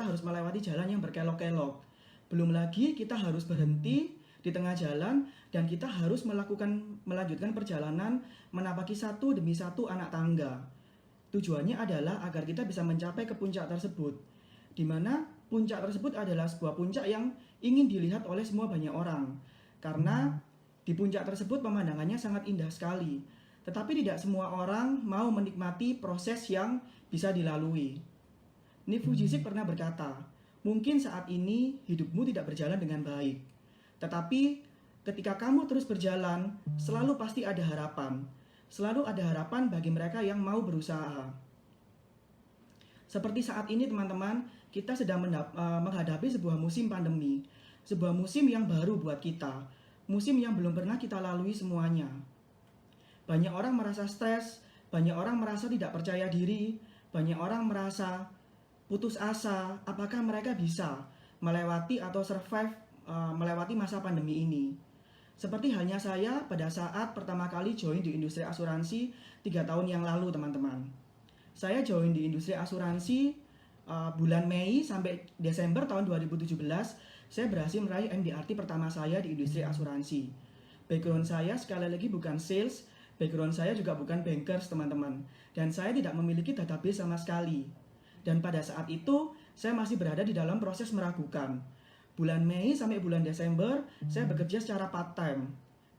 kita harus melewati jalan yang berkelok-kelok. Belum lagi kita harus berhenti di tengah jalan dan kita harus melanjutkan perjalanan menapaki satu demi satu anak tangga. Tujuannya adalah agar kita bisa mencapai ke puncak tersebut, di mana puncak tersebut adalah sebuah puncak yang ingin dilihat oleh semua banyak orang. Karena di puncak tersebut pemandangannya sangat indah sekali. Tetapi tidak semua orang mau menikmati proses yang bisa dilalui. Nick Vujicic pernah berkata, mungkin saat ini hidupmu tidak berjalan dengan baik. Tetapi ketika kamu terus berjalan, selalu pasti ada harapan. Selalu ada harapan bagi mereka yang mau berusaha. Seperti saat ini teman-teman, kita sedang menghadapi sebuah musim pandemi. Sebuah musim yang baru buat kita. Musim yang belum pernah kita lalui semuanya. Banyak orang merasa stres, banyak orang merasa tidak percaya diri, banyak orang merasa putus asa apakah mereka bisa melewati atau survive melewati masa pandemi ini. Seperti halnya saya pada saat pertama kali join di industri asuransi 3 tahun yang lalu teman-teman. Saya join di industri asuransi bulan Mei sampai Desember tahun 2017. Saya berhasil meraih MDRT pertama saya di industri asuransi. Background saya sekali lagi bukan sales, background saya juga bukan bankers teman-teman. Dan saya tidak memiliki database sama sekali. Dan pada saat itu saya masih berada di dalam proses meragukan. Bulan Mei sampai bulan Desember saya bekerja secara part-time.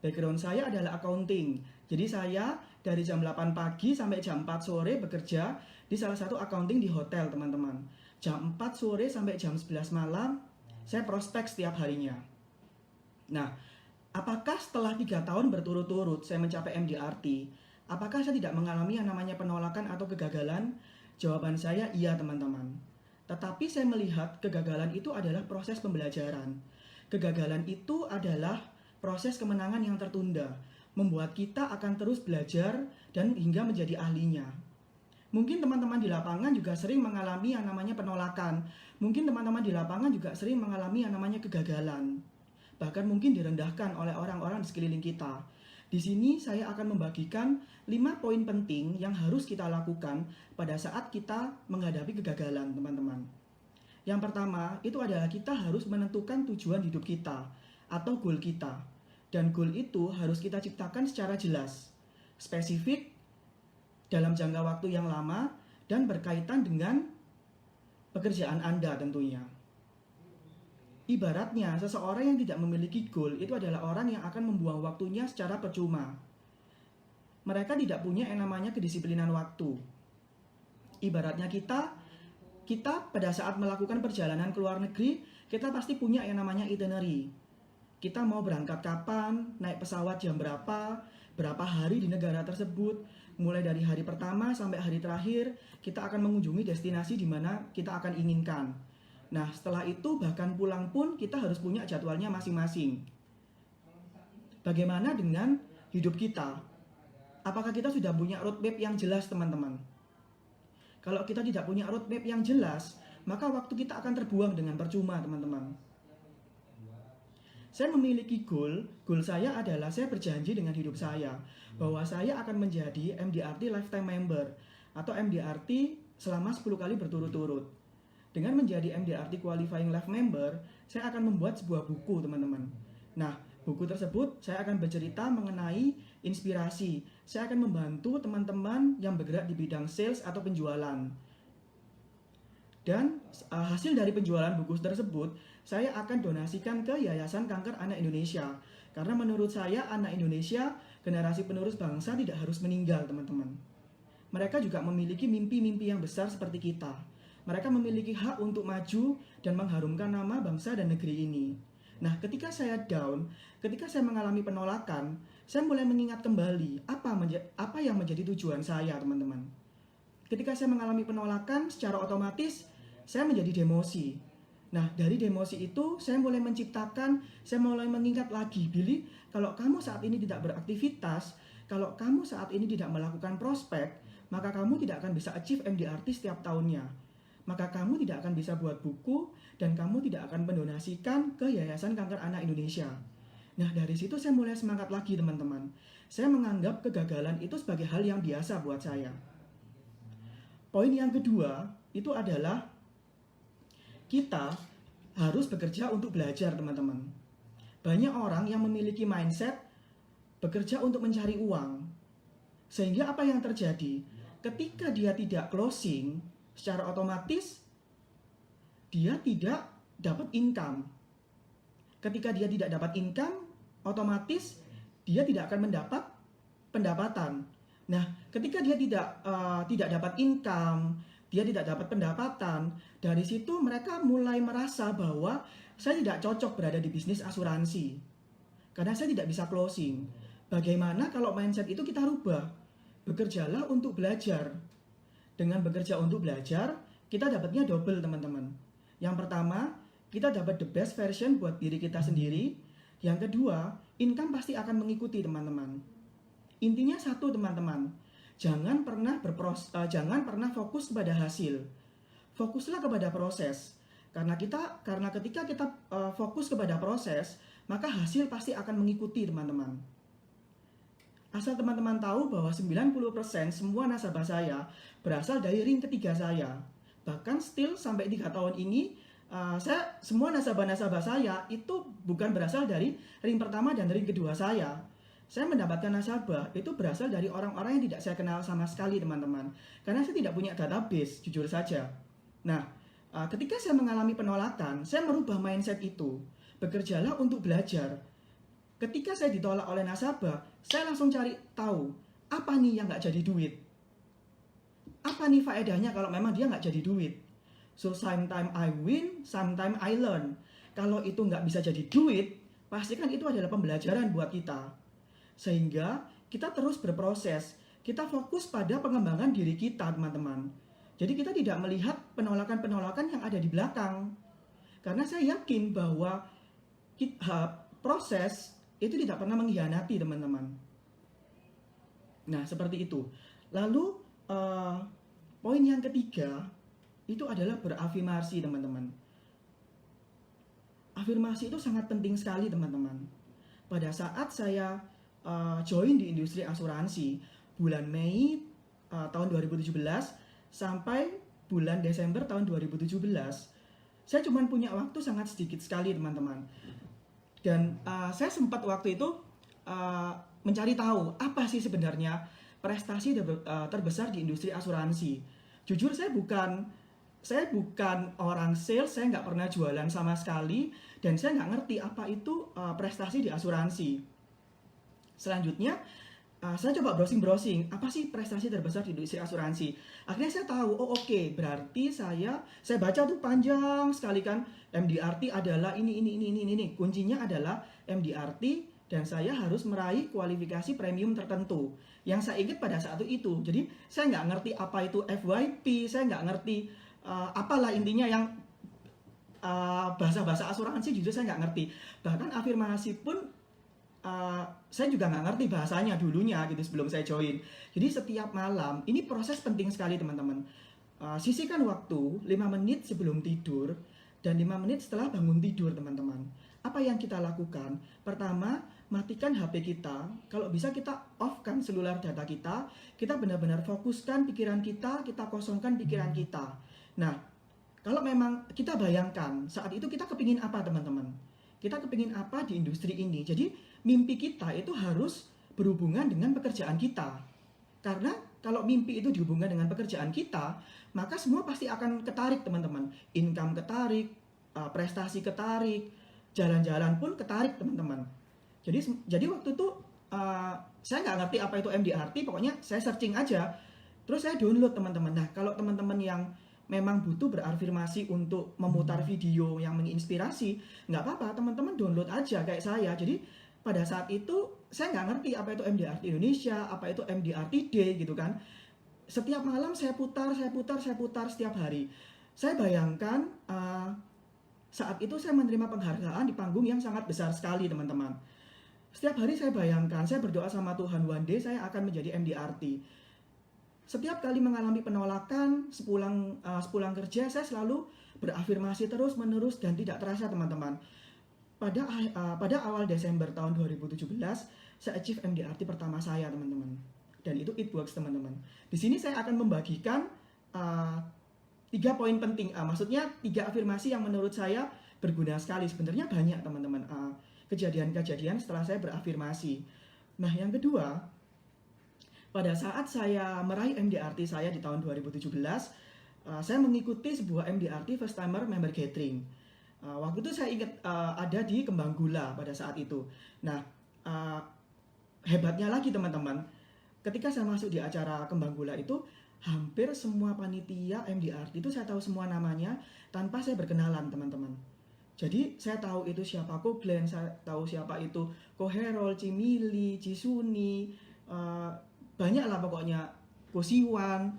Background saya adalah accounting. Jadi saya dari jam 8 pagi sampai jam 4 sore bekerja di salah satu accounting di hotel teman-teman. Jam 4 sore sampai jam 11 malam saya prospek setiap harinya. Nah, apakah setelah 3 tahun berturut-turut saya mencapai MDRT, apakah saya tidak mengalami yang namanya penolakan atau kegagalan? Jawaban saya iya teman-teman. Tetapi saya melihat kegagalan itu adalah proses pembelajaran. Kegagalan itu adalah proses kemenangan yang tertunda, membuat kita akan terus belajar dan hingga menjadi ahlinya. Mungkin teman-teman di lapangan juga sering mengalami yang namanya penolakan. Mungkin teman-teman di lapangan juga sering mengalami yang namanya kegagalan. Bahkan mungkin direndahkan oleh orang-orang di sekeliling kita. Di sini saya akan membagikan 5 poin penting yang harus kita lakukan pada saat kita menghadapi kegagalan, teman-teman. Yang pertama, itu adalah kita harus menentukan tujuan hidup kita atau goal kita. Dan goal itu harus kita ciptakan secara jelas, spesifik, dalam jangka waktu yang lama, dan berkaitan dengan pekerjaan Anda tentunya. Ibaratnya, seseorang yang tidak memiliki goal itu adalah orang yang akan membuang waktunya secara percuma. Mereka tidak punya yang namanya kedisiplinan waktu. Ibaratnya kita pada saat melakukan perjalanan ke luar negeri, kita pasti punya yang namanya itinerary. Kita mau berangkat kapan, naik pesawat jam berapa hari di negara tersebut, mulai dari hari pertama sampai hari terakhir, kita akan mengunjungi destinasi di mana kita akan inginkan. Nah, setelah itu bahkan pulang pun kita harus punya jadwalnya masing-masing. Bagaimana dengan hidup kita? Apakah kita sudah punya roadmap yang jelas, teman-teman? Kalau kita tidak punya roadmap yang jelas, maka waktu kita akan terbuang dengan percuma, teman-teman. Saya memiliki goal saya adalah saya berjanji dengan hidup saya bahwa saya akan menjadi MDRT Lifetime Member atau MDRT selama 10 kali berturut-turut. Dengan menjadi MDRT Qualifying Life Member, saya akan membuat sebuah buku, teman-teman. Nah, buku tersebut saya akan bercerita mengenai inspirasi. Saya akan membantu teman-teman yang bergerak di bidang sales atau penjualan. Dan hasil dari penjualan buku tersebut, saya akan donasikan ke Yayasan Kanker Anak Indonesia. Karena menurut saya, anak Indonesia, generasi penerus bangsa tidak harus meninggal, teman-teman. Mereka juga memiliki mimpi-mimpi yang besar seperti kita. Mereka memiliki hak untuk maju dan mengharumkan nama bangsa dan negeri ini. Nah, ketika saya down, ketika saya mengalami penolakan, saya mulai mengingat kembali apa yang menjadi tujuan saya, teman-teman. Ketika saya mengalami penolakan, secara otomatis saya menjadi demosi. Nah, dari demosi itu saya mulai saya mulai mengingat lagi, Billy, kalau kamu saat ini tidak beraktivitas, kalau kamu saat ini tidak melakukan prospek, maka kamu tidak akan bisa achieve MDRT setiap tahunnya. Maka kamu tidak akan bisa buat buku dan kamu tidak akan mendonasikan ke Yayasan Kanker Anak Indonesia. Nah, dari situ saya mulai semangat lagi, teman-teman. Saya menganggap kegagalan itu sebagai hal yang biasa buat saya. Poin yang kedua itu adalah kita harus bekerja untuk belajar, teman-teman. Banyak orang yang memiliki mindset bekerja untuk mencari uang. Sehingga apa yang terjadi? Ketika dia tidak closing, secara otomatis dia tidak dapat income. Ketika dia tidak dapat income, otomatis dia tidak akan mendapat pendapatan. Nah, ketika dia tidak dapat income, dia tidak dapat pendapatan, dari situ mereka mulai merasa bahwa saya tidak cocok berada di bisnis asuransi karena saya tidak bisa closing. Bagaimana kalau mindset itu kita rubah? Bekerjalah untuk belajar. Dengan bekerja untuk belajar, kita dapatnya double, teman-teman. Yang pertama, kita dapat the best version buat diri kita sendiri. Yang kedua, income pasti akan mengikuti, teman-teman. Intinya satu, teman-teman. Jangan pernah fokus kepada hasil. Fokuslah kepada proses. Karena ketika kita fokus kepada proses, maka hasil pasti akan mengikuti, teman-teman. Asal teman-teman tahu bahwa 90% semua nasabah saya berasal dari ring ketiga saya. Bahkan still sampai 3 tahun ini, semua nasabah-nasabah saya itu bukan berasal dari ring pertama dan ring kedua saya. Saya mendapatkan nasabah itu berasal dari orang-orang yang tidak saya kenal sama sekali, teman-teman. Karena saya tidak punya database, jujur saja. Nah, ketika saya mengalami penolakan, saya merubah mindset itu. Bekerjalah untuk belajar. Ketika saya ditolak oleh nasabah, saya langsung cari tahu, apa nih yang nggak jadi duit? Apa nih faedahnya kalau memang dia nggak jadi duit? So, sometimes I win, sometimes I learn. Kalau itu nggak bisa jadi duit, pastikan itu adalah pembelajaran buat kita. Sehingga kita terus berproses, kita fokus pada pengembangan diri kita, teman-teman. Jadi kita tidak melihat penolakan-penolakan yang ada di belakang. Karena saya yakin bahwa proses itu tidak pernah mengkhianati, teman-teman. Nah, seperti itu. Lalu, poin yang ketiga, itu adalah berafirmasi, teman-teman. Afirmasi itu sangat penting sekali, teman-teman. Pada saat saya join di industri asuransi, bulan Mei tahun 2017, sampai bulan Desember tahun 2017, saya cuma punya waktu sangat sedikit sekali, teman-teman. Dan saya sempat waktu itu mencari tahu apa sih sebenarnya prestasi terbesar di industri asuransi. Jujur saya bukan orang sales, saya nggak pernah jualan sama sekali, dan saya nggak ngerti apa itu prestasi di asuransi. Selanjutnya saya coba browsing, apa sih prestasi terbesar di industri asuransi. Akhirnya saya tahu, oke, berarti saya baca tuh panjang sekali kan, MDRT adalah ini. Kuncinya adalah MDRT, dan saya harus meraih kualifikasi premium tertentu yang saya ingat pada saat itu. Jadi saya nggak ngerti apa itu FYP, saya nggak ngerti apalah intinya yang bahasa-bahasa asuransi, jujur saya nggak ngerti. Bahkan afirmasi pun saya juga nggak ngerti bahasanya dulunya gitu sebelum saya join. Jadi setiap malam, ini proses penting sekali, teman-teman. Sisihkan waktu 5 menit sebelum tidur dan 5 menit setelah bangun tidur, teman-teman. Apa yang kita lakukan? Pertama, matikan HP kita. Kalau bisa kita off-kan seluler data kita. Kita benar-benar fokuskan pikiran kita kosongkan pikiran kita. Nah, kalau memang kita bayangkan saat itu kita kepingin apa, teman-teman? Kita kepingin apa di industri ini? Jadi mimpi kita itu harus berhubungan dengan pekerjaan kita. Karena kalau mimpi itu dihubungkan dengan pekerjaan kita, maka semua pasti akan ketarik, teman-teman. Income ketarik, prestasi ketarik, jalan-jalan pun ketarik, teman-teman. Jadi waktu itu saya nggak ngerti apa itu MDRT, pokoknya saya searching aja. Terus saya download, teman-teman. Nah, kalau teman-teman yang memang butuh berafirmasi untuk memutar video yang menginspirasi, nggak apa-apa, teman-teman download aja kayak saya. Jadi pada saat itu saya nggak ngerti apa itu MDRT Indonesia, apa itu MDRT Day gitu kan. Setiap malam saya putar setiap hari. Saya bayangkan saat itu saya menerima penghargaan di panggung yang sangat besar sekali, teman-teman. Setiap hari saya bayangkan, saya berdoa sama Tuhan, one day saya akan menjadi MDRT. Setiap kali mengalami penolakan, sepulang kerja, saya selalu berafirmasi terus-menerus dan tidak terasa, teman-teman. Pada awal Desember tahun 2017, saya achieve MDRT pertama saya, teman-teman. Dan itu it works, teman-teman. Di sini saya akan membagikan 3 3 poin penting, maksudnya 3 afirmasi yang menurut saya berguna sekali. Sebenarnya banyak teman-teman kejadian-kejadian setelah saya berafirmasi. Nah, yang kedua, pada saat saya meraih MDRT saya di tahun 2017, saya mengikuti sebuah MDRT First Timer Member Gathering. Waktu itu saya ingat ada di Kembang Gula pada saat itu. Nah, hebatnya lagi teman-teman, ketika saya masuk di acara Kembang Gula itu, hampir semua panitia MDRT itu saya tahu semua namanya tanpa saya berkenalan teman-teman. Jadi saya tahu itu siapa Ko Glenn, saya tahu siapa itu Ko Herol, Cimili, Cisuni, banyak lah pokoknya, Ko Siwan,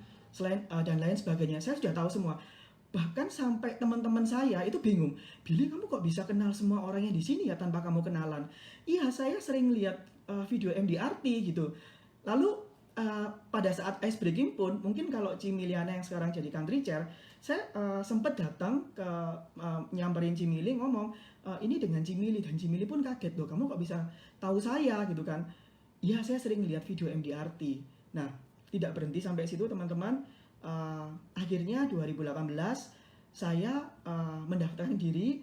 dan lain sebagainya. Saya sudah tahu semua. Bahkan sampai teman-teman saya itu bingung, Billy kamu kok bisa kenal semua orangnya di sini ya tanpa kamu kenalan? Iya, saya sering lihat video MDRT gitu. Lalu pada saat ice breaking pun, mungkin kalau Cimiliana yang sekarang jadi country chair, saya sempat datang ke nyamperin Cimili ngomong, ini dengan Cimili, dan Cimili pun kaget, loh kamu kok bisa tahu saya gitu kan? Iya, saya sering lihat video MDRT. Nah, tidak berhenti sampai situ teman-teman. Akhirnya 2018 saya mendaftarkan diri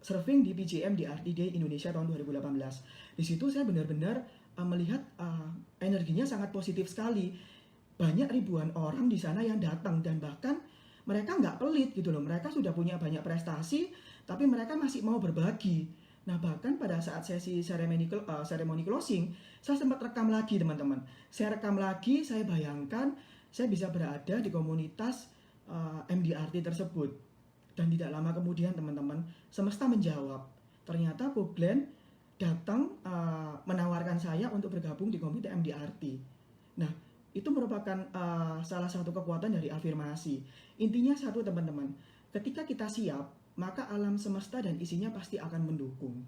surfing di PJM MDRT Day Indonesia tahun 2018. Di situ saya benar-benar melihat energinya sangat positif sekali. Banyak ribuan orang di sana yang datang, dan bahkan mereka nggak pelit gitu loh. Mereka sudah punya banyak prestasi, tapi mereka masih mau berbagi. Nah, bahkan pada saat sesi ceremony closing, saya sempat rekam lagi teman-teman. Saya rekam lagi, saya bayangkan saya bisa berada di komunitas MDRT tersebut. Dan tidak lama kemudian teman-teman, semesta menjawab. Ternyata Ko Glenn datang menawarkan saya untuk bergabung di komite MDRT. Nah, itu merupakan salah satu kekuatan dari afirmasi. Intinya satu teman-teman, ketika kita siap, maka alam semesta dan isinya pasti akan mendukung.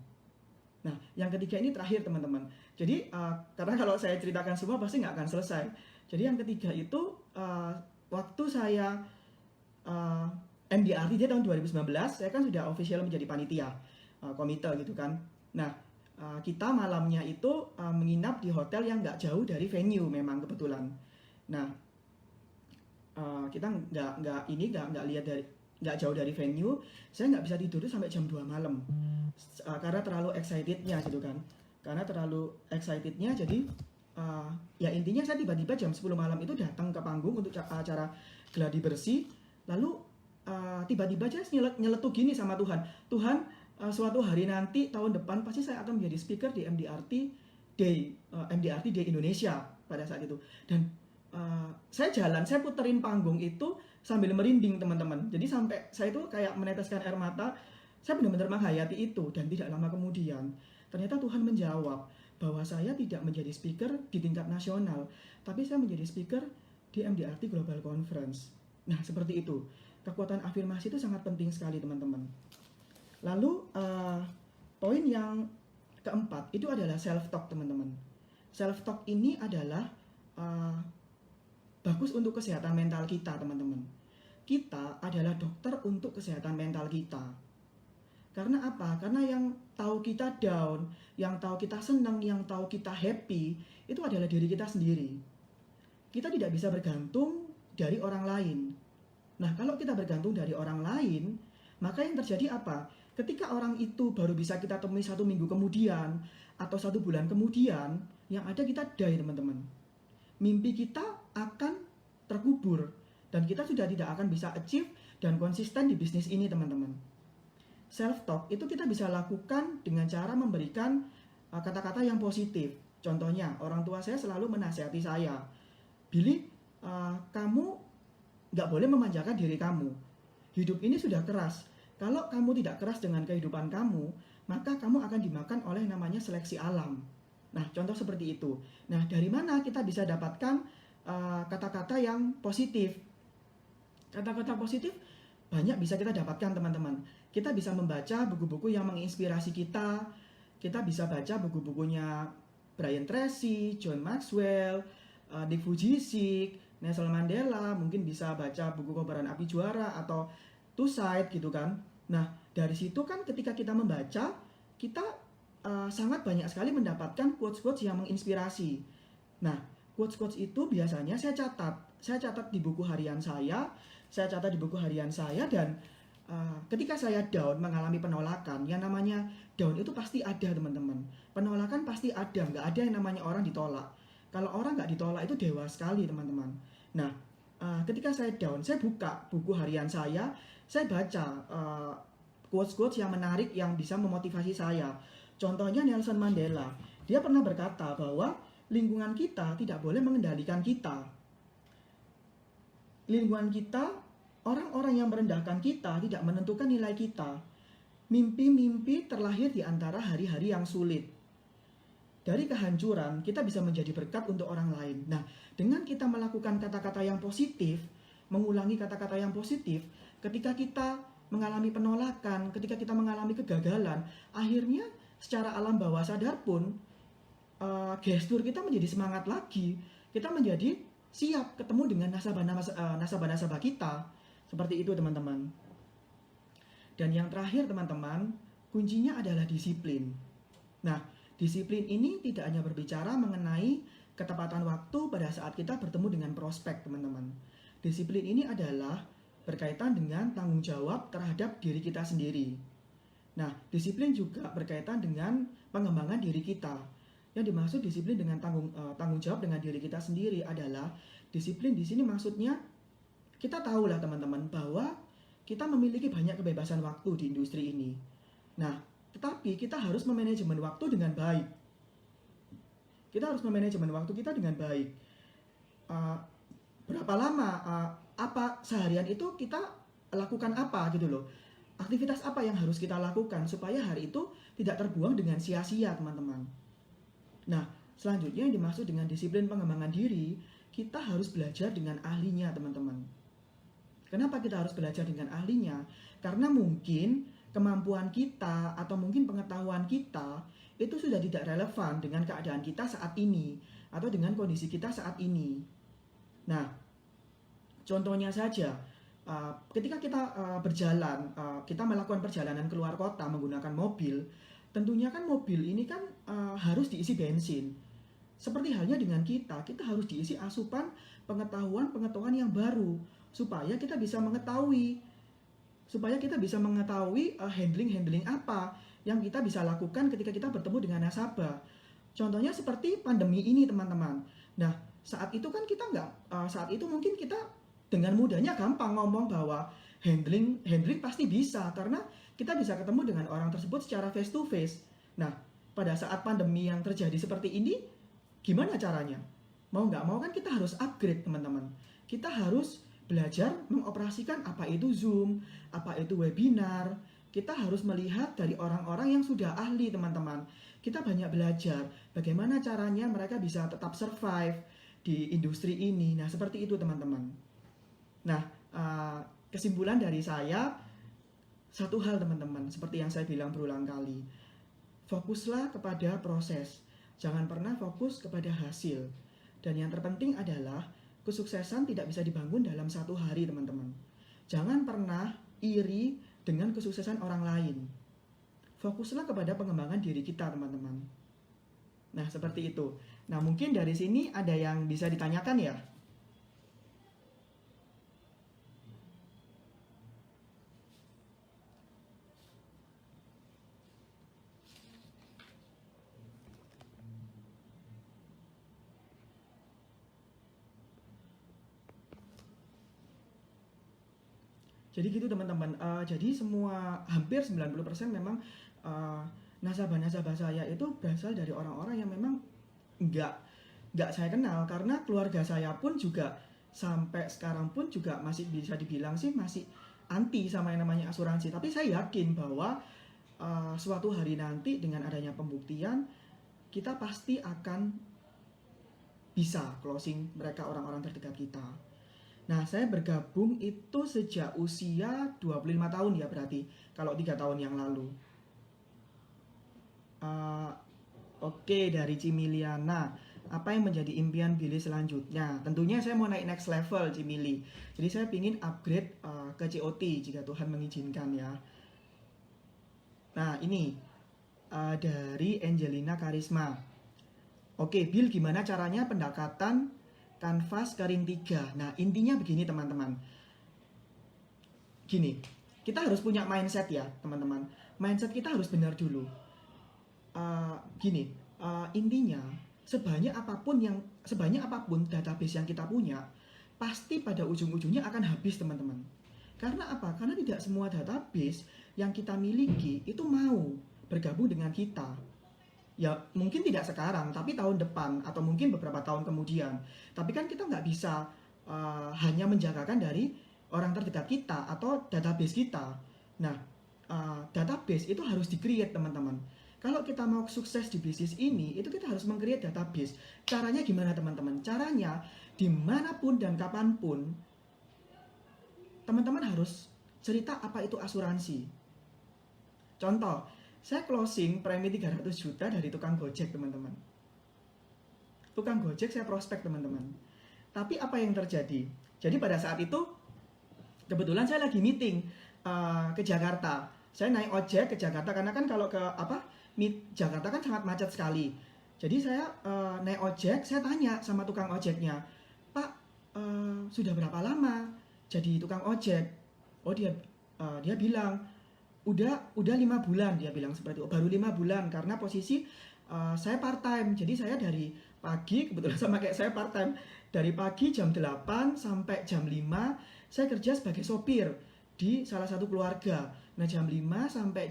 Nah, yang ketiga ini terakhir teman-teman. Jadi, karena kalau saya ceritakan semua pasti nggak akan selesai. Jadi yang ketiga itu, waktu saya MDRT dia tahun 2019, saya kan sudah official menjadi panitia komite gitu kan. Nah, kita malamnya itu menginap di hotel yang nggak jauh dari venue memang kebetulan. Nah, kita nggak jauh dari venue. Saya nggak bisa tidur sampai jam 2 malam karena terlalu excitednya gitu kan. Karena terlalu excitednya, jadi ya intinya saya tiba-tiba jam 10 malam itu datang ke panggung untuk acara gladi bersih. Lalu tiba-tiba aja nyeletuk gini sama Tuhan. Tuhan, suatu hari nanti tahun depan pasti saya akan menjadi speaker di MDRT Day Indonesia pada saat itu. Dan saya puterin panggung itu sambil merinding teman-teman. Jadi sampai saya itu kayak meneteskan air mata. Saya benar-benar menghayati itu, dan tidak lama kemudian ternyata Tuhan menjawab bahwa saya tidak menjadi speaker di tingkat nasional, tapi saya menjadi speaker di MDRT Global Conference. Nah, seperti itu. Kekuatan afirmasi itu sangat penting sekali teman-teman. Lalu poin yang keempat itu adalah self-talk teman-teman. Self-talk ini adalah bagus untuk kesehatan mental kita teman-teman. Kita adalah dokter untuk kesehatan mental kita. Karena apa? Karena yang tahu kita down, yang tahu kita senang, yang tahu kita happy, itu adalah diri kita sendiri. Kita tidak bisa bergantung dari orang lain. Nah, kalau kita bergantung dari orang lain, maka yang terjadi apa? Ketika orang itu baru bisa kita temui 1 minggu kemudian, atau 1 bulan kemudian, yang ada kita die teman-teman. Mimpi kita akan terkubur, dan kita sudah tidak akan bisa achieve dan konsisten di bisnis ini teman-teman. Self-talk itu kita bisa lakukan dengan cara memberikan kata-kata yang positif. Contohnya, orang tua saya selalu menasihati saya, Billy, kamu nggak boleh memanjakan diri kamu. Hidup ini sudah keras. Kalau kamu tidak keras dengan kehidupan kamu, maka kamu akan dimakan oleh namanya seleksi alam. Nah, contoh seperti itu. Nah, dari mana kita bisa dapatkan kata-kata yang positif? Kata-kata positif banyak bisa kita dapatkan teman-teman. Kita bisa membaca buku-buku yang menginspirasi kita. Kita bisa baca buku-bukunya Brian Tracy, John Maxwell, Dick Fujisik, Nelson Mandela. Mungkin bisa baca buku Kobaran Api Juara atau Two Side gitu kan. Nah, dari situ kan ketika kita membaca, kita sangat banyak sekali mendapatkan quotes-quotes yang menginspirasi. Nah, quotes-quotes itu biasanya saya catat di buku harian saya, saya catat di buku harian saya. Dan ketika saya down, mengalami penolakan, yang namanya down itu pasti ada teman-teman. Penolakan pasti ada, nggak ada yang namanya orang ditolak. Kalau orang nggak ditolak itu dewa sekali teman-teman. Nah, ketika saya down, saya buka buku harian saya baca quotes-quotes yang menarik yang bisa memotivasi saya. Contohnya Nelson Mandela, dia pernah berkata bahwa lingkungan kita tidak boleh mengendalikan kita. Lingkungan kita, orang-orang yang merendahkan kita tidak menentukan nilai kita. Mimpi-mimpi terlahir di antara hari-hari yang sulit. Dari kehancuran, kita bisa menjadi berkat untuk orang lain. Nah, dengan kita melakukan kata-kata yang positif, mengulangi kata-kata yang positif, ketika kita mengalami penolakan, ketika kita mengalami kegagalan, akhirnya secara alam bawah sadar pun, gestur kita menjadi semangat lagi. Kita menjadi siap ketemu dengan nasabah-nasabah kita. Seperti itu teman-teman. Dan yang terakhir teman-teman, kuncinya adalah disiplin. Nah, disiplin ini tidak hanya berbicara mengenai ketepatan waktu pada saat kita bertemu dengan prospek teman-teman. Disiplin ini adalah berkaitan dengan tanggung jawab terhadap diri kita sendiri. Nah, disiplin juga berkaitan dengan pengembangan diri kita. Yang dimaksud disiplin dengan tanggung jawab dengan diri kita sendiri adalah disiplin di sini maksudnya kita tahu lah teman-teman bahwa kita memiliki banyak kebebasan waktu di industri ini. Nah, tetapi kita harus memanajemen waktu dengan baik. Kita harus memanajemen waktu kita dengan baik. Berapa lama, apa seharian itu kita lakukan apa gitu loh. Aktivitas apa yang harus kita lakukan supaya hari itu tidak terbuang dengan sia-sia teman-teman. Nah, selanjutnya yang dimaksud dengan disiplin pengembangan diri, kita harus belajar dengan ahlinya teman-teman. Kenapa kita harus belajar dengan ahlinya? Karena mungkin kemampuan kita atau mungkin pengetahuan kita itu sudah tidak relevan dengan keadaan kita saat ini atau dengan kondisi kita saat ini. Nah, contohnya saja, ketika kita berjalan, kita melakukan perjalanan keluar kota menggunakan mobil, tentunya kan mobil ini kan harus diisi bensin. Seperti halnya dengan kita harus diisi asupan pengetahuan yang baru supaya kita bisa mengetahui handling apa yang kita bisa lakukan ketika kita bertemu dengan nasabah. Contohnya seperti pandemi ini teman-teman. Nah, saat itu kan kita saat itu mungkin kita dengan mudahnya gampang ngomong bahwa handling pasti bisa karena kita bisa ketemu dengan orang tersebut secara face to face. Nah, pada saat pandemi yang terjadi seperti ini, gimana caranya? Mau nggak mau kan kita harus upgrade teman-teman. Kita harus belajar mengoperasikan apa itu Zoom, apa itu webinar. Kita harus melihat dari orang-orang yang sudah ahli teman-teman. Kita banyak belajar bagaimana caranya mereka bisa tetap survive di industri ini. Nah, seperti itu teman-teman. Nah, kesimpulan dari saya, satu hal teman-teman, seperti yang saya bilang berulang kali. Fokuslah kepada proses. Jangan pernah fokus kepada hasil. Dan yang terpenting adalah kesuksesan tidak bisa dibangun dalam satu hari teman-teman. Jangan pernah iri dengan kesuksesan orang lain. Fokuslah kepada pengembangan diri kita teman-teman. Nah, seperti itu. Nah, mungkin dari sini ada yang bisa ditanyakan ya? Jadi gitu teman-teman, jadi hampir 90% memang nasabah-nasabah saya itu berasal dari orang-orang yang memang nggak saya kenal. Karena keluarga saya pun juga sampai sekarang pun juga masih bisa dibilang sih masih anti sama yang namanya asuransi. Tapi saya yakin bahwa suatu hari nanti dengan adanya pembuktian, kita pasti akan bisa closing mereka orang-orang terdekat kita. Nah, saya bergabung itu sejak usia 25 tahun ya berarti, kalau 3 tahun yang lalu. Oke, dari Cimiliana. Apa yang menjadi impian Billy selanjutnya? Tentunya saya mau naik next level, Cimili. Jadi saya ingin upgrade ke COT jika Tuhan mengizinkan ya. Nah, ini dari Angelina Karisma. Oke, Bill, gimana caranya pendekatan kanvas kering 3? Nah, intinya begini teman-teman. Gini, kita harus punya mindset ya teman-teman. Mindset kita harus benar dulu. Gini, intinya sebanyak apapun database yang kita punya, pasti pada ujung-ujungnya akan habis teman-teman. Karena apa? Karena tidak semua database yang kita miliki itu mau bergabung dengan kita. Ya mungkin tidak sekarang, tapi tahun depan atau mungkin beberapa tahun kemudian. Tapi kan kita nggak bisa hanya menjagakan dari orang terdekat kita atau database kita. Nah, database itu harus di-create teman-teman. Kalau kita mau sukses di bisnis ini, itu kita harus meng-create database. Caranya gimana teman-teman? Caranya dimanapun dan kapanpun, teman-teman harus cerita apa itu asuransi. Contoh, saya closing premi 300 juta dari tukang Gojek teman-teman. Tukang Gojek saya prospek teman-teman. Tapi apa yang terjadi? Jadi pada saat itu kebetulan saya lagi meeting ke Jakarta. Saya naik ojek ke Jakarta karena kan kalau ke Jakarta kan sangat macet sekali. Jadi saya naik ojek, saya tanya sama tukang ojeknya, Pak, sudah berapa lama jadi tukang ojek? Oh dia bilang udah 5 bulan, dia bilang seperti itu. Baru 5 bulan karena posisi saya part time. Jadi saya dari pagi, kebetulan sama kayak saya part time, dari pagi jam 8 sampai jam 5 saya kerja sebagai sopir di salah satu keluarga. Nah jam 5 sampai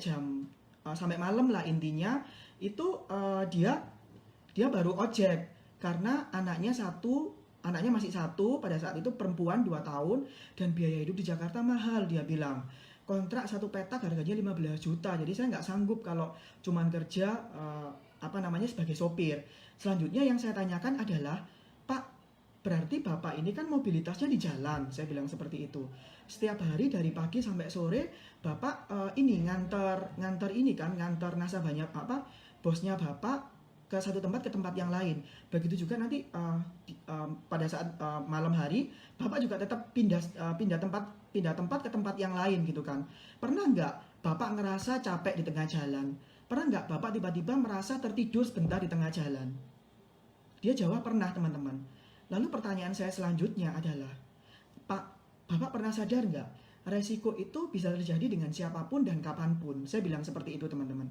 sampai malam lah intinya itu dia baru ojek karena anaknya masih satu, pada saat itu perempuan 2 tahun, dan biaya hidup di Jakarta mahal. Dia bilang kontrak satu petak harganya 15 juta, jadi saya nggak sanggup kalau cuman kerja sebagai sopir. Selanjutnya yang saya tanyakan adalah, Pak, berarti Bapak ini kan mobilitasnya di jalan, saya bilang seperti itu. Setiap hari dari pagi sampai sore Bapak ini nganter nasabahnya bosnya Bapak ke satu tempat ke tempat yang lain. Begitu juga nanti pada saat malam hari Bapak juga tetap pindah tempat ke tempat yang lain gitu kan. Pernah nggak Bapak ngerasa capek di tengah jalan? Pernah nggak Bapak tiba-tiba merasa tertidur sebentar di tengah jalan? Dia jawab pernah teman-teman. Lalu pertanyaan saya selanjutnya adalah, Pak, Bapak pernah sadar nggak? Resiko itu bisa terjadi dengan siapapun dan kapanpun. Saya bilang seperti itu teman-teman.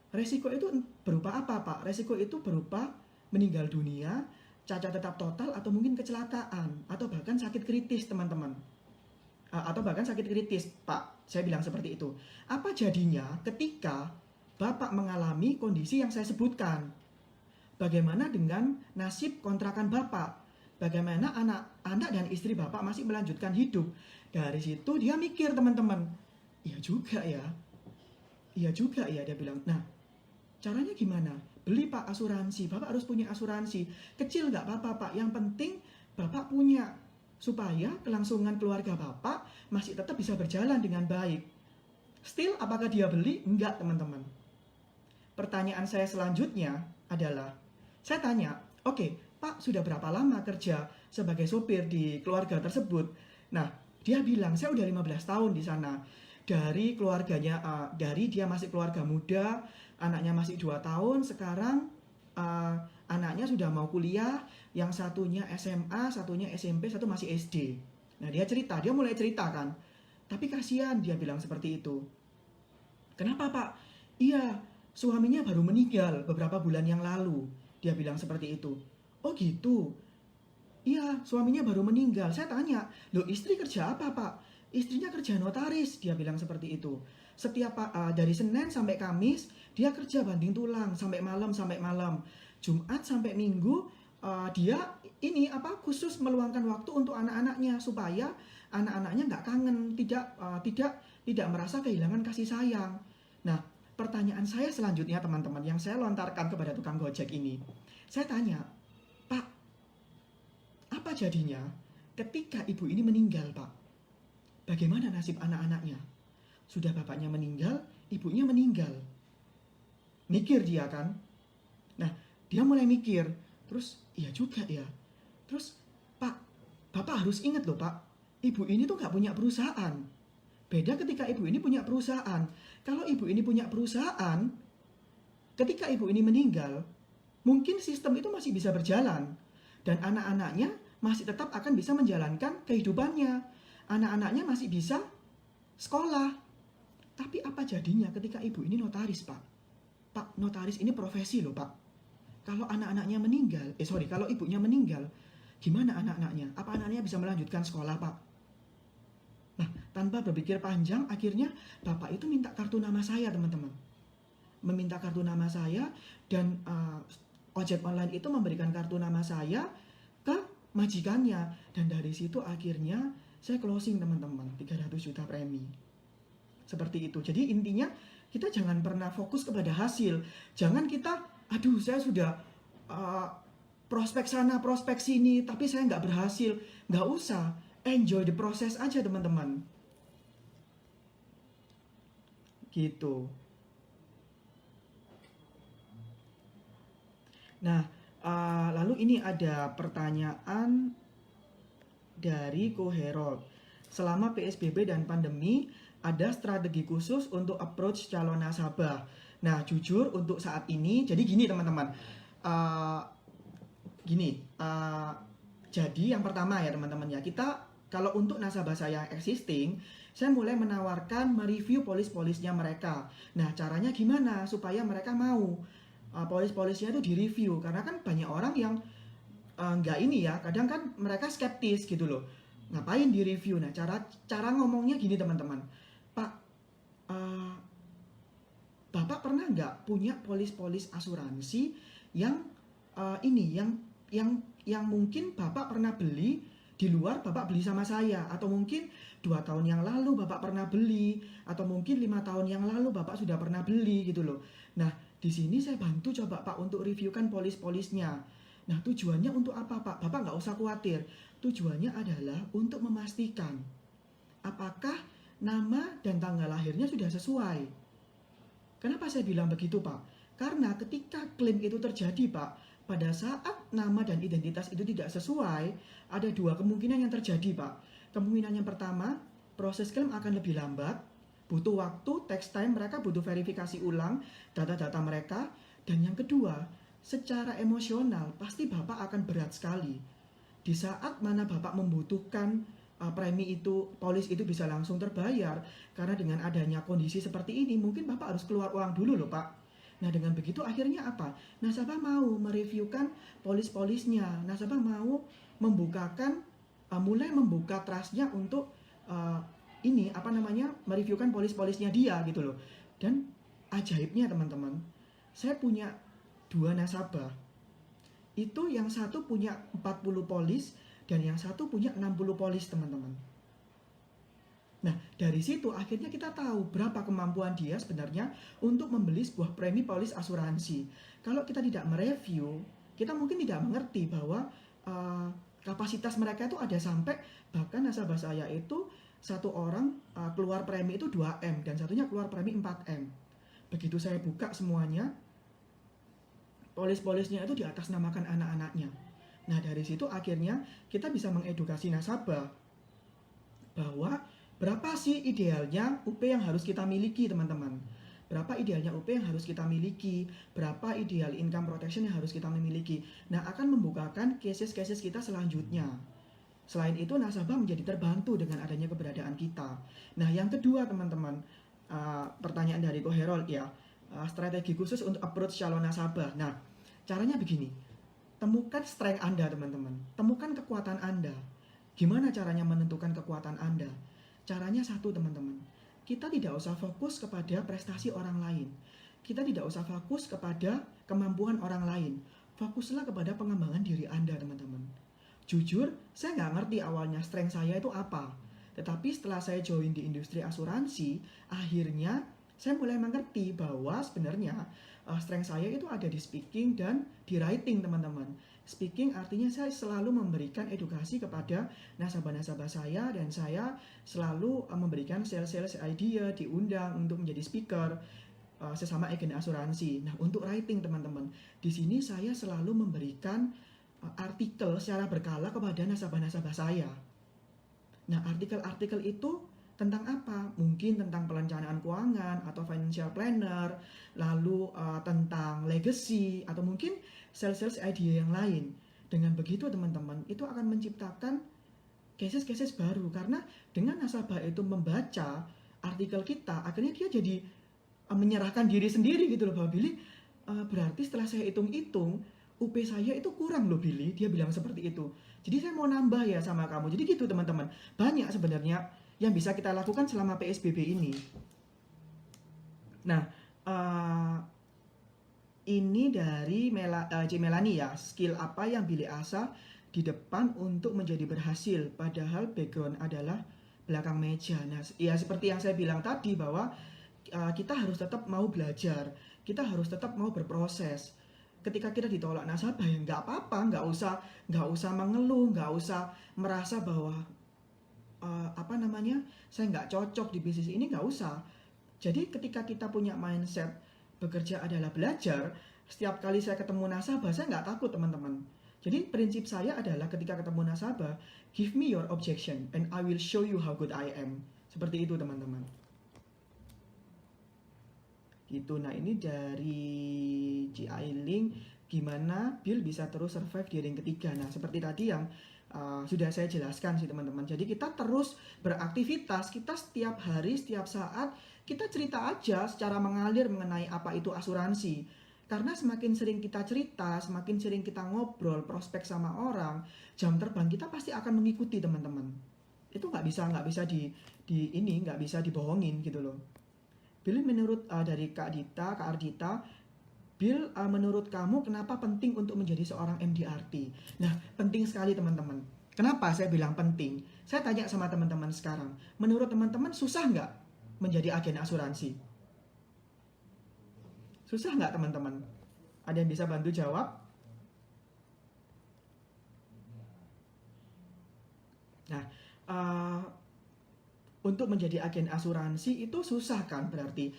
Resiko itu berupa apa, Pak? Resiko itu berupa meninggal dunia, cacat tetap total, atau mungkin kecelakaan, atau bahkan sakit kritis, teman-teman. Atau bahkan sakit kritis, Pak. Saya bilang seperti itu. Apa jadinya ketika Bapak mengalami kondisi yang saya sebutkan? Bagaimana dengan nasib kontrakan Bapak? Bagaimana anak dan istri Bapak masih melanjutkan hidup? Dari situ dia mikir, teman-teman. Iya juga ya, dia bilang. Nah, caranya gimana? Beli Pak asuransi, Bapak harus punya asuransi. Kecil nggak apa-apa Pak, yang penting Bapak punya. Supaya kelangsungan keluarga Bapak masih tetap bisa berjalan dengan baik. Still, apakah dia beli? Enggak teman-teman. Pertanyaan saya selanjutnya adalah, saya tanya, oke, Pak sudah berapa lama kerja sebagai sopir di keluarga tersebut? Nah, dia bilang, saya udah 15 tahun di sana. Dari keluarganya, dari dia masih keluarga muda, anaknya masih 2 tahun, sekarang anaknya sudah mau kuliah, yang satunya SMA, satunya SMP, satu masih SD. Nah dia mulai cerita kan, tapi kasihan, dia bilang seperti itu. Kenapa Pak? Iya, suaminya baru meninggal beberapa bulan yang lalu, dia bilang seperti itu. Oh gitu? Iya, suaminya baru meninggal. Saya tanya, loh istri kerja apa Pak? Istrinya kerja notaris, dia bilang seperti itu. Setiap dari Senin sampai Kamis dia kerja banting tulang sampai malam. Jumat sampai Minggu dia khusus meluangkan waktu untuk anak-anaknya supaya anak-anaknya nggak kangen, tidak merasa kehilangan kasih sayang. Nah, pertanyaan saya selanjutnya teman-teman yang saya lontarkan kepada tukang Gojek ini, saya tanya, Pak, apa jadinya ketika ibu ini meninggal Pak? Bagaimana nasib anak-anaknya? Sudah bapaknya meninggal, ibunya meninggal. Mikir dia kan? Nah, dia mulai mikir. Terus, iya juga ya. Terus, Pak, Bapak harus ingat loh Pak, ibu ini tuh gak punya perusahaan. Beda ketika ibu ini punya perusahaan. Kalau ibu ini punya perusahaan, ketika ibu ini meninggal, mungkin sistem itu masih bisa berjalan. Dan anak-anaknya masih tetap akan bisa menjalankan kehidupannya. anak-anaknya masih bisa sekolah. Tapi apa jadinya ketika ibu ini notaris, Pak? Pak, notaris ini profesi loh, Pak. Kalau anak-anaknya meninggal, kalau ibunya meninggal, gimana anak-anaknya? Apa anak-anaknya bisa melanjutkan sekolah, Pak? Nah, tanpa berpikir panjang, akhirnya Bapak itu minta kartu nama saya, teman-teman. Meminta kartu nama saya, dan ojek online itu memberikan kartu nama saya ke majikannya. Dan dari situ akhirnya saya closing, teman-teman, 300 juta premi. Seperti itu. Jadi intinya kita jangan pernah fokus kepada hasil. Jangan kita, aduh saya sudah prospek sana, prospek sini, tapi saya nggak berhasil. Nggak usah. Enjoy the process aja, teman-teman. Gitu. Nah, lalu ini ada pertanyaan dari Ko Herold. Selama PSBB dan pandemi, ada strategi khusus untuk approach calon nasabah. Nah, jujur untuk saat ini, jadi gini teman-teman. Jadi yang pertama ya teman-teman ya, kita kalau untuk nasabah saya existing, saya mulai menawarkan mereview polis-polisnya mereka. Nah, caranya gimana supaya mereka mau polis-polisnya itu direview, karena kan banyak orang yang nggak ini ya, kadang kan mereka skeptis gitu loh, ngapain direview. Nah, cara ngomongnya gini teman-teman, Pak, Bapak pernah nggak punya polis-polis asuransi yang yang mungkin Bapak pernah beli di luar, Bapak beli sama saya, atau mungkin 2 tahun yang lalu Bapak pernah beli, atau mungkin 5 tahun yang lalu Bapak sudah pernah beli gitu loh. Nah, di sini saya bantu coba Pak untuk reviewkan polis-polisnya. Nah, tujuannya untuk apa, Pak? Bapak nggak usah khawatir. Tujuannya adalah untuk memastikan apakah nama dan tanggal lahirnya sudah sesuai. Kenapa saya bilang begitu, Pak? Karena ketika klaim itu terjadi, Pak, pada saat nama dan identitas itu tidak sesuai, ada 2 kemungkinan yang terjadi, Pak. Kemungkinan yang pertama, proses klaim akan lebih lambat, butuh waktu, takes time, mereka butuh verifikasi ulang data-data mereka. Dan yang kedua, secara emosional pasti Bapak akan berat sekali. Di saat mana Bapak membutuhkan premi itu, polis itu bisa langsung terbayar, karena dengan adanya kondisi seperti ini mungkin Bapak harus keluar uang dulu loh, Pak. Nah, dengan begitu akhirnya apa? Nasabah mau mereviewkan polis-polisnya, nasabah mau membukakan mulai membuka trustnya untuk mereviewkan polis-polisnya dia gitu loh. Dan ajaibnya teman-teman, saya punya 2 nasabah. Itu yang satu punya 40 polis dan yang satu punya 60 polis, teman-teman. Nah, dari situ akhirnya kita tahu berapa kemampuan dia sebenarnya untuk membeli sebuah premi polis asuransi. Kalau kita tidak mereview, kita mungkin tidak mengerti bahwa kapasitas mereka itu ada sampai, bahkan nasabah saya itu satu orang keluar premi itu 2M dan satunya keluar premi 4M. Begitu saya buka semuanya, polis-polisnya itu di atas namakan anak-anaknya. Nah, dari situ akhirnya kita bisa mengedukasi nasabah bahwa berapa sih idealnya UP yang harus kita miliki, teman-teman. Berapa idealnya UP yang harus kita miliki, berapa ideal income protection yang harus kita memiliki. Nah, akan membukakan cases-cases kita selanjutnya. Selain itu, nasabah menjadi terbantu dengan adanya keberadaan kita. Nah, yang kedua teman-teman, pertanyaan dari Ko Herold ya, strategi khusus untuk approach calon nasabah. Nah, caranya begini. Temukan strength Anda, teman-teman. Temukan kekuatan Anda. Gimana caranya menentukan kekuatan Anda? Caranya satu, teman-teman. Kita tidak usah fokus kepada prestasi orang lain. Kita tidak usah fokus kepada kemampuan orang lain. Fokuslah kepada pengembangan diri Anda, teman-teman. Jujur, saya nggak ngerti awalnya strength saya itu apa. Tetapi setelah saya join di industri asuransi, akhirnya saya mulai mengerti bahwa sebenarnya strength saya itu ada di speaking dan di writing, teman-teman. Speaking artinya saya selalu memberikan edukasi kepada nasabah-nasabah saya, dan saya selalu memberikan sales idea, diundang untuk menjadi speaker sesama agen asuransi. Nah, untuk writing, teman-teman, di sini saya selalu memberikan artikel secara berkala kepada nasabah-nasabah saya. Nah, artikel-artikel itu tentang apa? Mungkin tentang perencanaan keuangan atau financial planner, lalu tentang legacy, atau mungkin sales idea yang lain. Dengan begitu teman-teman, itu akan menciptakan cases-cases baru, karena dengan nasabah itu membaca artikel kita, akhirnya dia jadi menyerahkan diri sendiri gitu loh, bahwa Billy, berarti setelah saya hitung-hitung UP saya itu kurang loh Billy, dia bilang seperti itu. Jadi saya mau nambah ya sama kamu. Jadi gitu teman-teman, banyak sebenarnya yang bisa kita lakukan selama PSBB ini. Nah, ini dari Melani ya, skill apa yang Billy asah di depan untuk menjadi berhasil, padahal background adalah belakang meja. Nah, ya seperti yang saya bilang tadi, bahwa kita harus tetap mau belajar, kita harus tetap mau berproses. Ketika kita ditolak nasabah, ya nggak apa-apa, nggak usah mengeluh, nggak usah merasa bahwa saya nggak cocok di bisnis ini, nggak usah. Jadi ketika kita punya mindset bekerja adalah belajar, setiap kali saya ketemu nasabah, saya nggak takut teman-teman. Jadi prinsip saya adalah ketika ketemu nasabah, give me your objection and I will show you how good I am. Seperti itu teman-teman. Gitu. Nah ini dari Ailing, gimana Bill bisa terus survive di ring ketiga. Nah seperti tadi yang sudah saya jelaskan sih teman-teman. Jadi kita terus beraktivitas, kita setiap hari, setiap saat, kita cerita aja secara mengalir mengenai apa itu asuransi. Karena semakin sering kita cerita, semakin sering kita ngobrol, prospek sama orang, jam terbang kita pasti akan mengikuti teman-teman. Itu nggak bisa nggak bisa dibohongin gitu loh. Bill, menurut dari Kak Ardita, Bill, menurut kamu kenapa penting untuk menjadi seorang MDRT? Nah, penting sekali teman-teman. Kenapa saya bilang penting? Saya tanya sama teman-teman sekarang, menurut teman-teman susah nggak menjadi agen asuransi? Susah nggak teman-teman? Ada yang bisa bantu jawab? Nah, untuk menjadi agen asuransi itu susah kan, berarti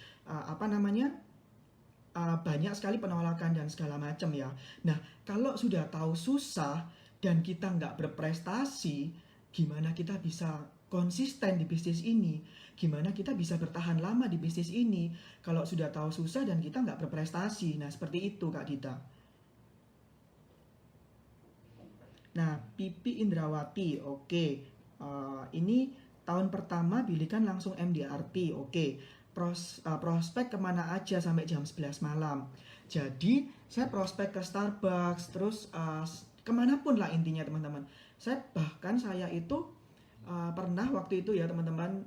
banyak sekali penolakan dan segala macam ya. Nah, kalau sudah tahu susah dan kita nggak berprestasi, gimana kita bisa konsisten di bisnis ini? Gimana kita bisa bertahan lama di bisnis ini kalau sudah tahu susah dan kita nggak berprestasi? Nah, seperti itu Kak Dita. Nah, Pipi Indrawati, oke. Ini tahun pertama Billy kan langsung MDRT, oke. Prospek kemana aja sampai jam 11 malam. Jadi saya prospek ke Starbucks, terus kemanapun lah intinya teman-teman. Saya itu pernah waktu itu ya teman-teman,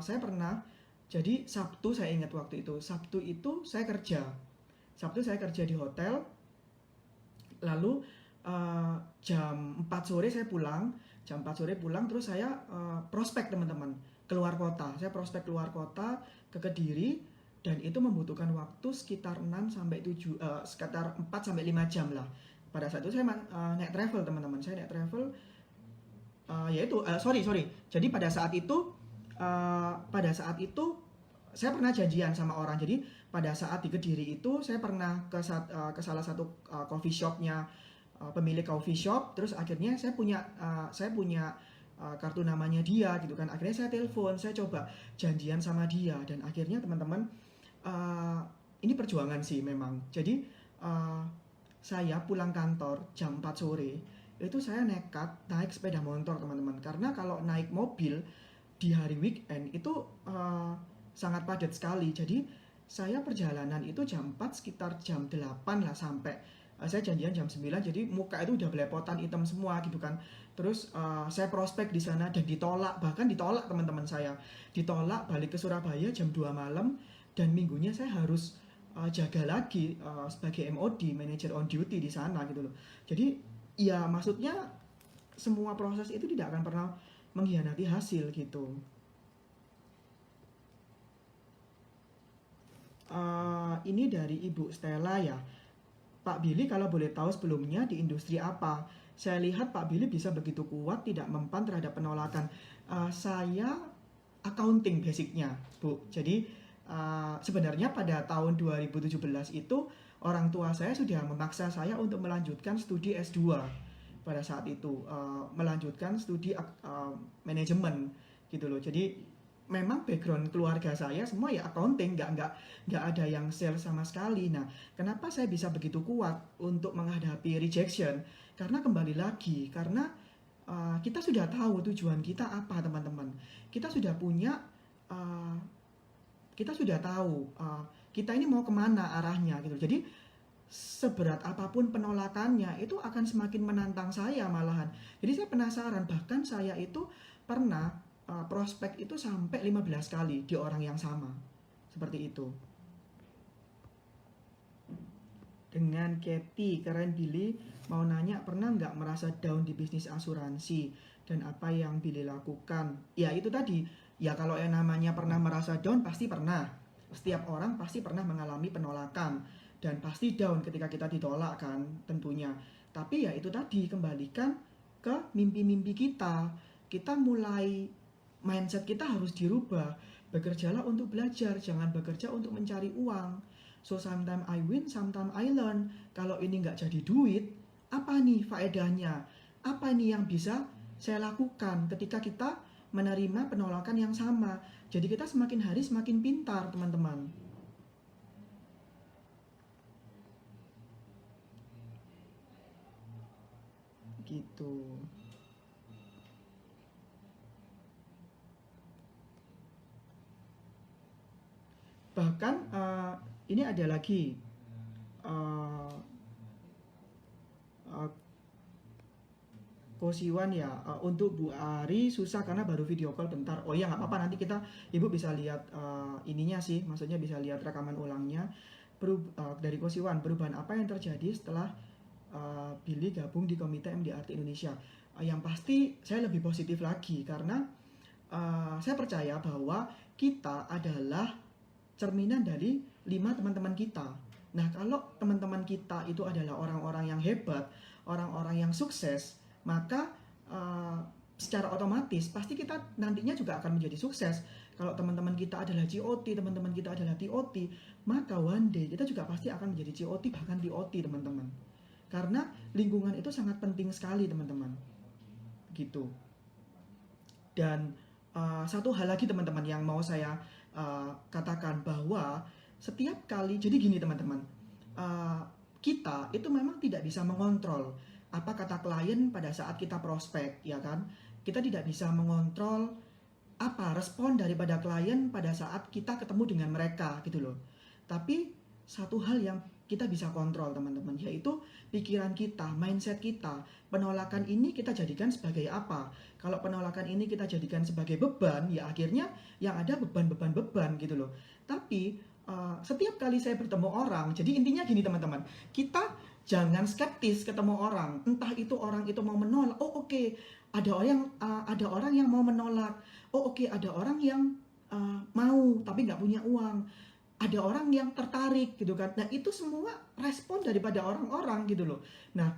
saya pernah, jadi Sabtu saya ingat waktu itu, Sabtu itu saya kerja di hotel, lalu jam 4 sore saya pulang, terus saya prospek teman-teman keluar kota. Saya prospek keluar kota ke Kediri, dan itu membutuhkan waktu sekitar 4 sampai 5 jam lah. Pada saat itu saya naik travel teman-teman, saya naik travel Jadi pada saat itu saya pernah janjian sama orang. Jadi pada saat di Kediri itu saya pernah ke salah satu coffee shopnya, pemilik coffee shop. Terus akhirnya saya punya kartu namanya dia gitu kan. Akhirnya saya telepon, saya coba janjian sama dia, dan akhirnya teman-teman, ini perjuangan sih memang. Jadi saya pulang kantor jam 4 sore itu saya nekat naik sepeda motor teman-teman, karena kalau naik mobil di hari weekend itu sangat padat sekali. Jadi saya perjalanan itu jam 4, sekitar jam 8 lah sampai. Saya janjian jam 9, jadi muka itu udah belepotan hitam semua gitu kan. Terus saya prospek di sana dan bahkan ditolak teman-teman saya. Ditolak, balik ke Surabaya jam 2 malam, dan minggunya saya harus jaga lagi sebagai MOD, manager on duty di sana gitu loh. Jadi ya maksudnya semua proses itu tidak akan pernah mengkhianati hasil gitu. Ini dari Ibu Stella ya. Pak Billy, kalau boleh tahu sebelumnya di industri apa? Saya lihat Pak Billy bisa begitu kuat tidak mempan terhadap penolakan. Saya accounting basicnya, Bu. Jadi sebenarnya pada tahun 2017 itu orang tua saya sudah memaksa saya untuk melanjutkan studi S2 pada saat itu, melanjutkan studi manajemen gitu loh. Jadi memang background keluarga saya semua ya accounting, nggak ada yang sales sama sekali. Nah, kenapa saya bisa begitu kuat untuk menghadapi rejection? Karena kembali lagi, karena kita sudah tahu tujuan kita apa, teman-teman. Kita sudah punya, uh, kita sudah tahu kita ini mau kemana arahnya gitu. Jadi seberat apapun penolakannya itu akan semakin menantang saya malahan. Jadi saya penasaran, bahkan saya itu pernah prospek itu sampai 15 kali di orang yang sama. Seperti itu. Dengan Kathy, keren Billy, mau nanya pernah nggak merasa down di bisnis asuransi dan apa yang Billy lakukan? Ya itu tadi, ya kalau yang namanya pernah merasa down pasti pernah. Setiap orang pasti pernah mengalami penolakan dan pasti down ketika kita ditolak kan tentunya. Tapi ya itu tadi, kembalikan ke mimpi-mimpi kita. Kita mulai, mindset kita harus dirubah. Bekerjalah untuk belajar, jangan bekerja untuk mencari uang. So sometimes I win, sometimes I learn. Kalau ini nggak jadi duit, apa nih faedahnya? Apa nih yang bisa saya lakukan ketika kita menerima penolakan yang sama? Jadi kita semakin hari semakin pintar, teman-teman. Gitu. Bahkan ini ada lagi uh, uh, Kosiwan ya, untuk Bu Ari susah karena baru video call bentar. Oh ya nggak apa-apa, nanti Ibu bisa lihat ininya sih, maksudnya bisa lihat rekaman ulangnya. Dari Kosiwan, perubahan apa yang terjadi setelah Billy gabung di Komite MDRT Indonesia? Yang pasti saya lebih positif lagi karena saya percaya bahwa kita adalah cerminan dari 5 teman-teman kita. Nah, kalau teman-teman kita itu adalah orang-orang yang hebat, orang-orang yang sukses, maka secara otomatis pasti kita nantinya juga akan menjadi sukses. Kalau teman-teman kita adalah GOT, teman-teman kita adalah TOT, maka one day kita juga pasti akan menjadi GOT, bahkan TOT, teman-teman. Karena lingkungan itu sangat penting sekali, teman-teman. Gitu. Dan satu hal lagi, teman-teman, yang mau saya katakan bahwa setiap kali, jadi gini teman-teman, kita itu memang tidak bisa mengontrol apa kata klien pada saat kita prospek, ya kan? Kita tidak bisa mengontrol apa respon daripada klien pada saat kita ketemu dengan mereka gitu loh. Tapi satu hal yang kita bisa kontrol, teman-teman, yaitu pikiran kita, mindset kita. Penolakan ini kita jadikan sebagai apa? Kalau penolakan ini kita jadikan sebagai beban, ya akhirnya yang ada beban gitu loh. Tapi setiap kali saya bertemu orang, jadi intinya gini teman-teman, kita jangan skeptis ketemu orang. Entah itu orang itu mau menolak, oh oke, ada orang yang mau menolak, oh oke, ada orang yang mau tapi nggak punya uang, ada orang yang tertarik gitu kan. Nah itu semua respon daripada orang-orang gitu loh. Nah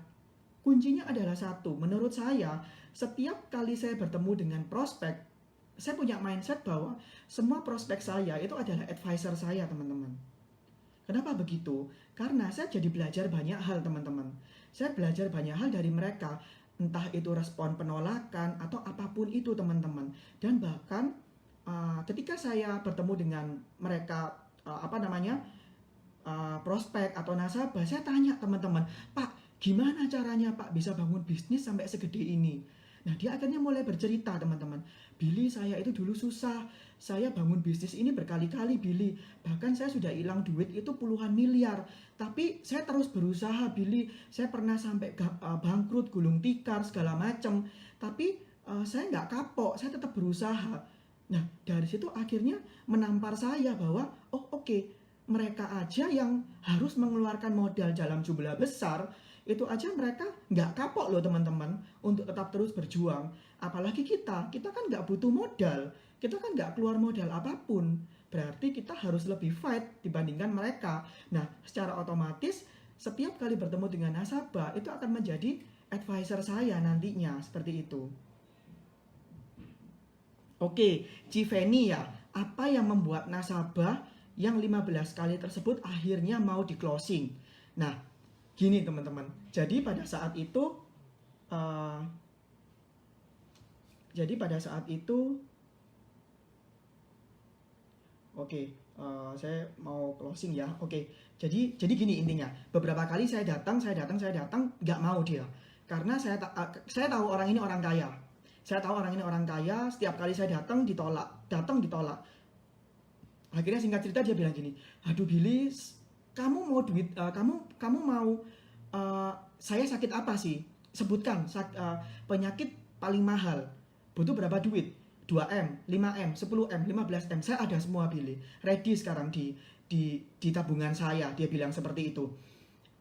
kuncinya adalah satu, menurut saya setiap kali saya bertemu dengan prospek, saya punya mindset bahwa semua prospek saya itu adalah advisor saya, teman-teman. Kenapa begitu? Karena saya jadi belajar banyak hal, teman-teman. Saya belajar banyak hal dari mereka, entah itu respon penolakan atau apapun itu, teman-teman. Dan bahkan ketika saya bertemu dengan mereka, prospek atau nasabah, saya tanya teman-teman, Pak, gimana caranya Pak bisa bangun bisnis sampai segede ini? Nah dia akhirnya mulai bercerita, teman-teman. Billy, saya itu dulu susah, saya bangun bisnis ini berkali-kali Billy, bahkan saya sudah hilang duit itu puluhan miliar, tapi saya terus berusaha Billy, saya pernah sampai bangkrut, gulung tikar segala macam, tapi saya nggak kapok, saya tetap berusaha. Nah dari situ akhirnya menampar saya bahwa oh oke, mereka aja yang harus mengeluarkan modal dalam jumlah besar, itu aja mereka nggak kapok loh teman-teman untuk tetap terus berjuang. Apalagi kita kan nggak butuh modal, kita kan nggak keluar modal apapun, berarti kita harus lebih fight dibandingkan mereka. Nah secara otomatis setiap kali bertemu dengan nasabah itu akan menjadi advisor saya nantinya, seperti itu. Oke, Civeni ya, apa yang membuat nasabah yang 15 kali tersebut akhirnya mau di closing? Nah gini teman-teman, jadi pada saat itu uh, oke, saya mau closing ya. Oke, jadi gini intinya, beberapa kali saya datang nggak mau dia. Karena saya tahu orang ini orang kaya. Saya tahu orang ini orang kaya, setiap kali saya datang ditolak. Akhirnya singkat cerita dia bilang gini, "Aduh Billy, kamu mau duit, kamu mau, saya sakit apa sih? Sebutkan penyakit paling mahal. Butuh berapa duit? 2M, 5M, 10M, 15M. Saya ada semua Billy. Ready sekarang di tabungan saya." Dia bilang seperti itu.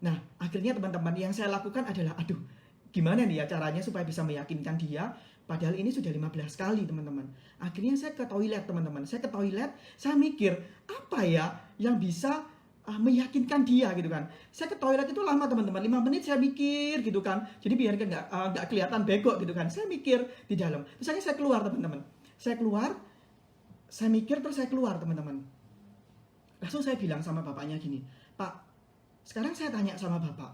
Nah, akhirnya teman-teman yang saya lakukan adalah, aduh, gimana nih ya caranya supaya bisa meyakinkan dia, padahal ini sudah 15 kali teman-teman. Akhirnya saya ke toilet teman-teman. Saya ke toilet, saya mikir, apa ya yang bisa meyakinkan dia gitu kan. Saya ke toilet itu lama teman-teman, 5 menit saya mikir gitu kan. Jadi biar nggak kelihatan bego gitu kan. Saya mikir di dalam. Terus akhirnya saya keluar teman-teman. Saya keluar, saya mikir terus saya keluar teman-teman. Langsung saya bilang sama bapaknya gini, "Pak, sekarang saya tanya sama Bapak,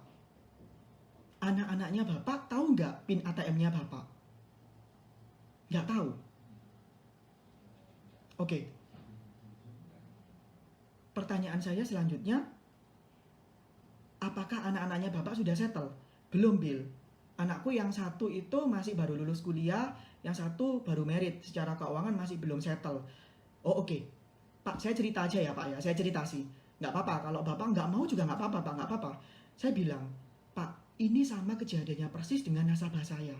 anak-anaknya Bapak tahu nggak PIN ATM-nya Bapak?" Nggak tahu. Oke. Pertanyaan saya selanjutnya, apakah anak-anaknya Bapak sudah settle? Belum, Bill. Anakku yang satu itu masih baru lulus kuliah, yang satu baru merit, secara keuangan masih belum settle. Oh oke. Pak, saya cerita aja ya Pak ya, saya cerita sih. Nggak apa-apa, kalau Bapak nggak mau juga nggak apa-apa Pak, nggak apa-apa. Saya bilang, "Pak, ini sama kejadiannya persis dengan nasabah saya."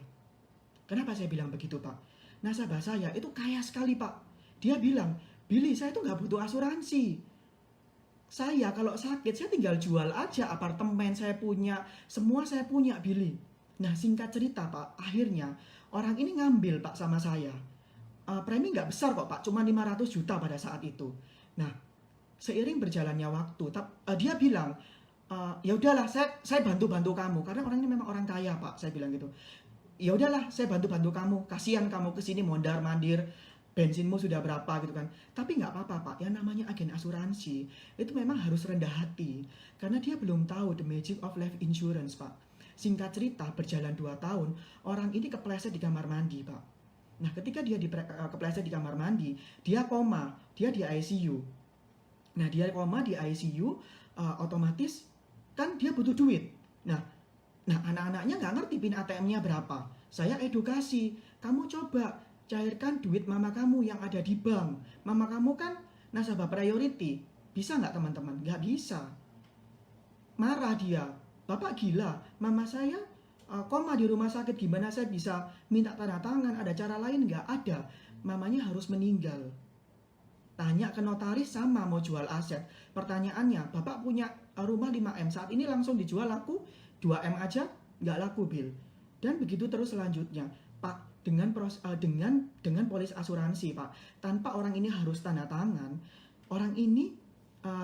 Kenapa saya bilang begitu Pak? Nasabah saya itu kaya sekali Pak. Dia bilang, "Billy, saya itu nggak butuh asuransi. Saya kalau sakit, saya tinggal jual aja apartemen saya punya, semua saya punya Billy." Nah singkat cerita Pak, akhirnya orang ini ngambil Pak sama saya. Premi nggak besar kok Pak, cuma 500 juta pada saat itu. Nah, seiring berjalannya waktu, dia bilang, "Ya udahlah, saya bantu kamu karena orang ini memang orang kaya Pak." Saya bilang gitu. "Ya udahlah, saya bantu kamu. Kasihan kamu kesini mondar-mandir, bensinmu sudah berapa gitu kan." Tapi nggak apa-apa Pak, yang namanya agen asuransi itu memang harus rendah hati karena dia belum tahu the magic of life insurance Pak. Singkat cerita, berjalan 2 tahun, orang ini kepleset di kamar mandi Pak. Nah ketika dia kepleset di kamar mandi, dia koma, dia di ICU. Nah dia koma di ICU, otomatis kan dia butuh duit. Nah anak-anaknya nggak ngerti PIN ATM-nya berapa. Saya edukasi, "Kamu coba cairkan duit mama kamu yang ada di bank. Mama kamu kan nasabah priority." Bisa nggak teman-teman? Nggak bisa. Marah dia, "Bapak gila, mama saya koma di rumah sakit, gimana saya bisa minta tanda tangan, ada cara lain nggak?" Ada, mamanya harus meninggal. Tanya ke notaris sama mau jual aset. Pertanyaannya, "Bapak punya rumah 5M, saat ini langsung dijual laku 2M aja?" Nggak laku Bill. Dan begitu terus selanjutnya Pak, dengan polis asuransi Pak, tanpa orang ini harus tanda tangan, orang ini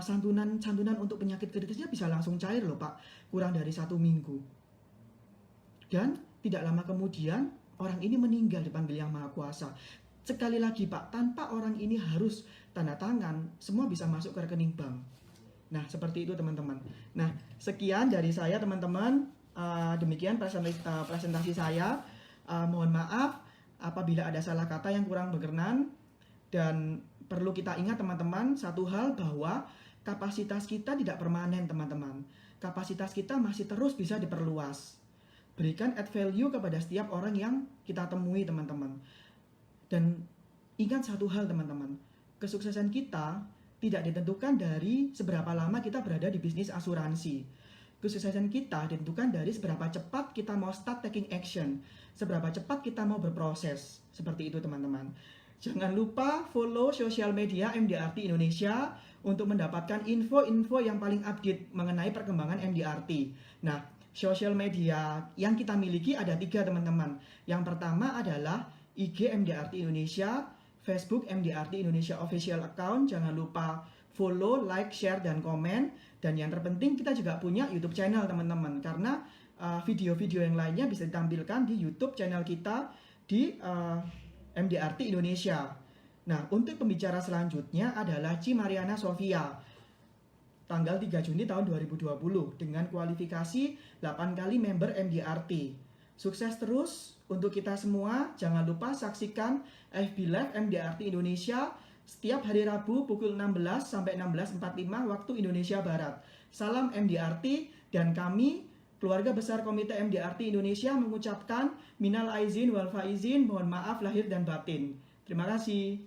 santunan untuk penyakit kritisnya bisa langsung cair loh Pak, kurang dari 1 minggu. Dan tidak lama kemudian orang ini meninggal dipanggil Yang Maha Kuasa. Sekali lagi Pak, tanpa orang ini harus tanda tangan, semua bisa masuk ke rekening bank. Nah seperti itu teman-teman. Nah sekian dari saya teman-teman. Demikian presentasi saya. Mohon maaf apabila ada salah kata yang kurang berkenan. Dan perlu kita ingat teman-teman satu hal, bahwa kapasitas kita tidak permanen teman-teman. Kapasitas kita masih terus bisa diperluas. Berikan add value kepada setiap orang yang kita temui teman-teman. Dan ingat satu hal teman-teman, kesuksesan kita tidak ditentukan dari seberapa lama kita berada di bisnis asuransi. Kesuksesan kita ditentukan dari seberapa cepat kita mau start taking action, seberapa cepat kita mau berproses. Seperti itu teman-teman. Jangan lupa follow sosial media MDRT Indonesia untuk mendapatkan info-info yang paling update mengenai perkembangan MDRT. Nah, sosial media yang kita miliki ada 3 teman-teman. Yang pertama adalah IG MDRT Indonesia, Facebook MDRT Indonesia Official Account. Jangan lupa follow, like, share, dan komen. Dan yang terpenting kita juga punya YouTube channel teman-teman. Karena video-video yang lainnya bisa ditampilkan di YouTube channel kita di MDRT Indonesia. Nah, untuk pembicara selanjutnya adalah Ci Mariana Sofia. Tanggal 3 Juni tahun 2020 dengan kualifikasi 8 kali member MDRT. Sukses terus untuk kita semua. Jangan lupa saksikan FB Live MDRT Indonesia setiap hari Rabu pukul 16 sampai 16.45 waktu Indonesia Barat. Salam MDRT dan kami Keluarga besar Komite MDRT Indonesia mengucapkan minal aizin wal faizin, mohon maaf lahir dan batin. Terima kasih.